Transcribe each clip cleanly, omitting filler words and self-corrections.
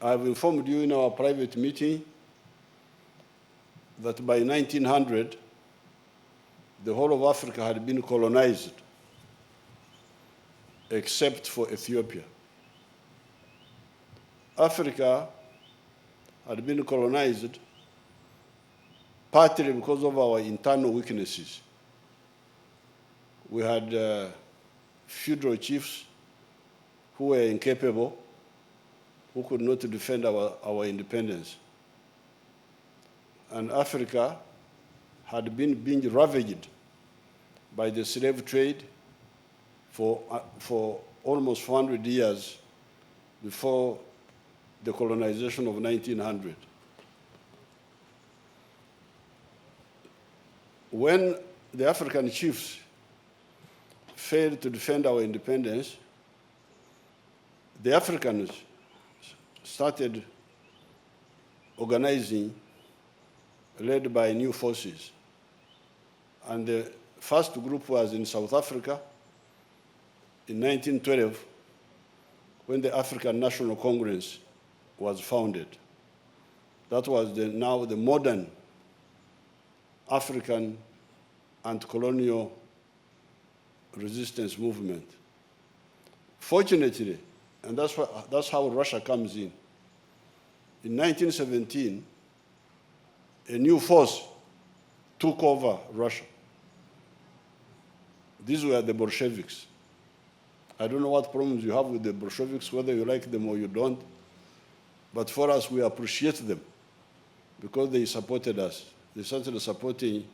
I've informed you in our private meeting that by 1900, the whole of Africa had been colonized, except for Ethiopia. Africa had been colonized partly because of our internal weaknesses. We had feudal chiefs who were incapable, who could not defend our independence. And Africa had been being ravaged by the slave trade for almost 400 years before the colonization of 1900. When the African chiefs failed to defend our independence, the Africans started organizing, led by new forces. And the first group was in South Africa in 1912, when the African National Congress was founded. That was now the modern African anti-colonial resistance movement. Fortunately, and that's how Russia comes in. In 1917, a new force took over Russia. These were the Bolsheviks. I don't know what problems you have with the Bolsheviks, whether you like them or you don't, but for us, we appreciate them because they supported us. They started supporting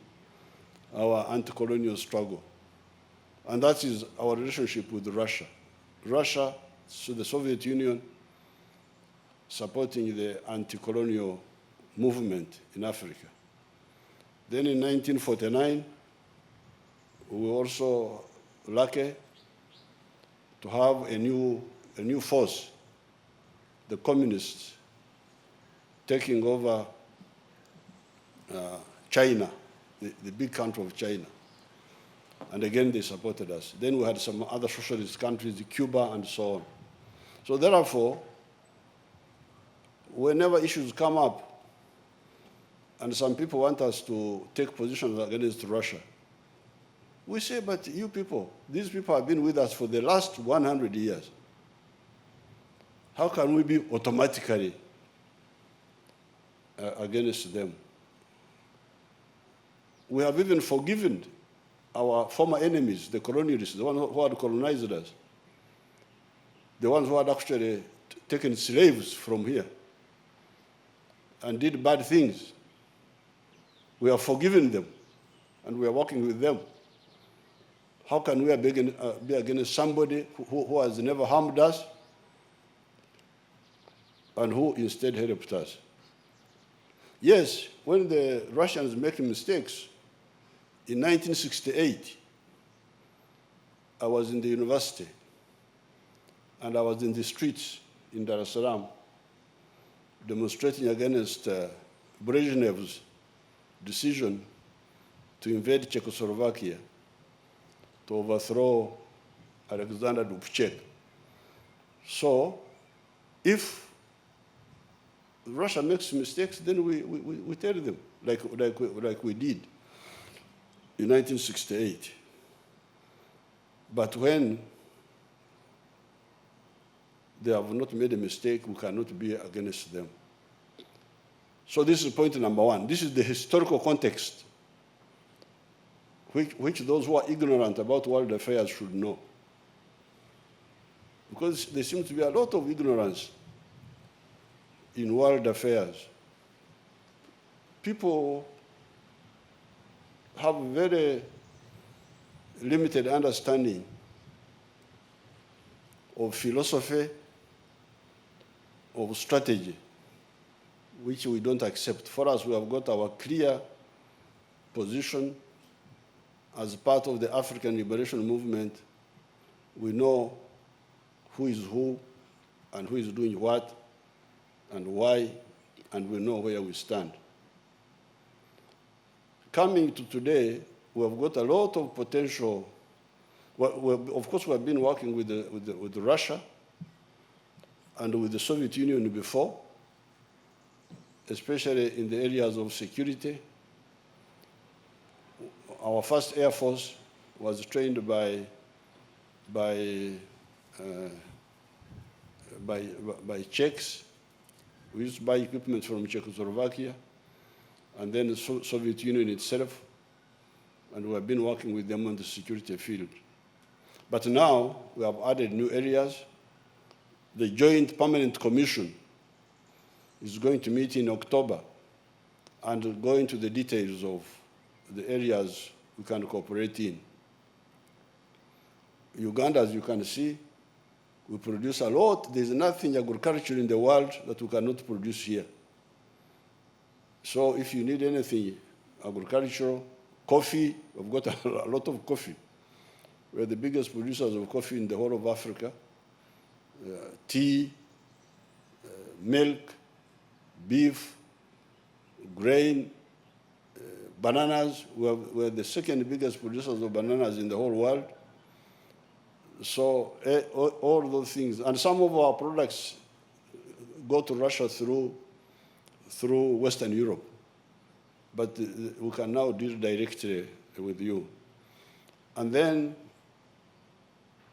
our anti-colonial struggle. And that is our relationship with Russia. Russia, so the Soviet Union, supporting the anti-colonial movement in Africa. Then in 1949, we were also lucky to have a new force, the communists, taking over China, the big country of China. And again, they supported us. Then we had some other socialist countries, Cuba and so on. So therefore, whenever issues come up, and some people want us to take positions against Russia, we say, but you people, these people have been with us for the last 100 years. How can we be automatically against them? We have even forgiven our former enemies, the colonialists, the ones who had colonized us, the ones who had actually taken slaves from here and did bad things. We have forgiven them, and we are working with them. How can we be against somebody who has never harmed us and who instead helped us? Yes, when the Russians make mistakes, in 1968, I was in the university, and I was in the streets in Dar es Salaam demonstrating against Brezhnev's decision to invade Czechoslovakia, to overthrow Alexander Dubček. So, if Russia makes mistakes, then we tell them, like we did in 1968. But when they have not made a mistake, we cannot be against them. So this is point number one. This is the historical context which those who are ignorant about world affairs should know. Because there seems to be a lot of ignorance in world affairs. People have very limited understanding of philosophy, of strategy, which we don't accept. For us, we have got our clear position as part of the African liberation movement. We know who is who and who is doing what and why, and we know where we stand. Coming to today, we have got a lot of potential. Well, of course, we have been working with Russia and with the Soviet Union before, especially in the areas of security. Our first Air Force was trained by Czechs. We used to buy equipment from Czechoslovakia, and then the Soviet Union itself, and we have been working with them on the security field. But now we have added new areas. The Joint Permanent Commission is going to meet in October and go into the details of the areas we can cooperate in. Uganda, as you can see, we produce a lot. There's nothing agriculture in the world that we cannot produce here. So if you need anything agricultural, coffee, we've got a lot of coffee. We're the biggest producers of coffee in the whole of Africa. Tea, milk, beef, grain, bananas. We're the second biggest producers of bananas in the whole world. So all those things, and some of our products go to Russia through Western Europe, but we can now deal directly with you. And then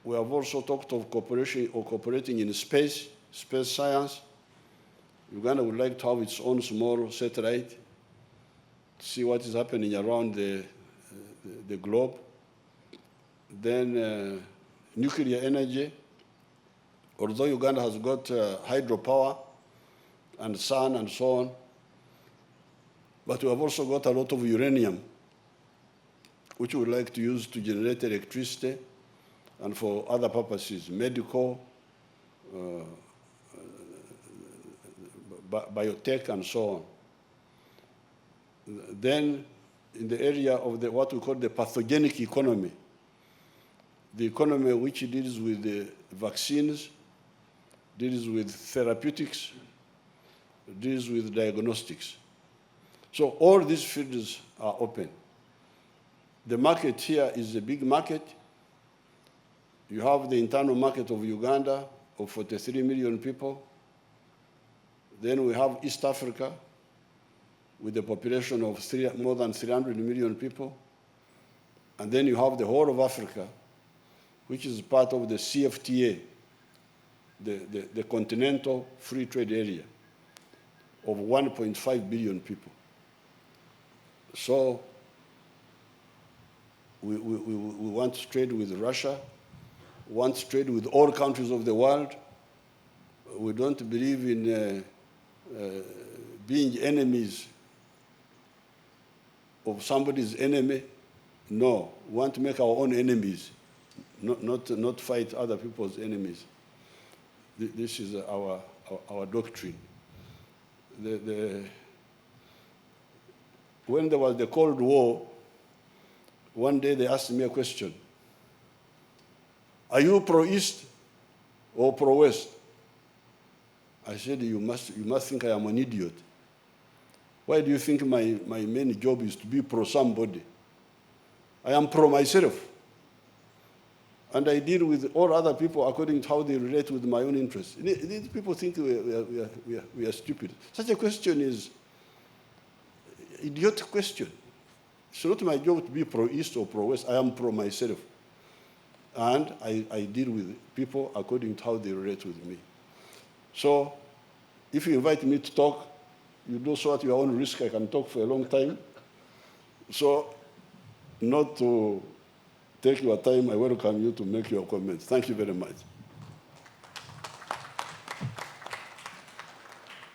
we have also talked of cooperation or cooperating in space science. Uganda would like to have its own small satellite to see what is happening around the globe. Then nuclear energy, although Uganda has got hydropower and sun and so on, but we have also got a lot of uranium, which we would like to use to generate electricity and for other purposes, medical, biotech, and so on. Then in the area of what we call the pathogenic economy, the economy which deals with the vaccines, deals with therapeutics, deals with diagnostics. So all these fields are open. The market here is a big market. You have the internal market of Uganda of 43 million people. Then we have East Africa with a population of more than 300 million people. And then you have the whole of Africa, which is part of the CFTA, the Continental Free Trade Area, of 1.5 billion people. So we want to trade with Russia, want to trade with all countries of the world. We don't believe in being enemies of somebody's enemy. No, we want to make our own enemies. Not fight other people's enemies. This is our doctrine. When there was the Cold War, one day they asked me a question. Are you pro-East or pro-West? I said, you must think I am an idiot. Why do you think my main job is to be pro-somebody? I am pro-myself. And I deal with all other people according to how they relate with my own interests. These people think we are stupid. Such a question is an idiotic question. It's not my job to be pro-East or pro-West. I am pro-myself. And I deal with people according to how they relate with me. So if you invite me to talk, you do so at your own risk. I can talk for a long time. So not to take your time, I welcome you to make your comments. Thank you very much.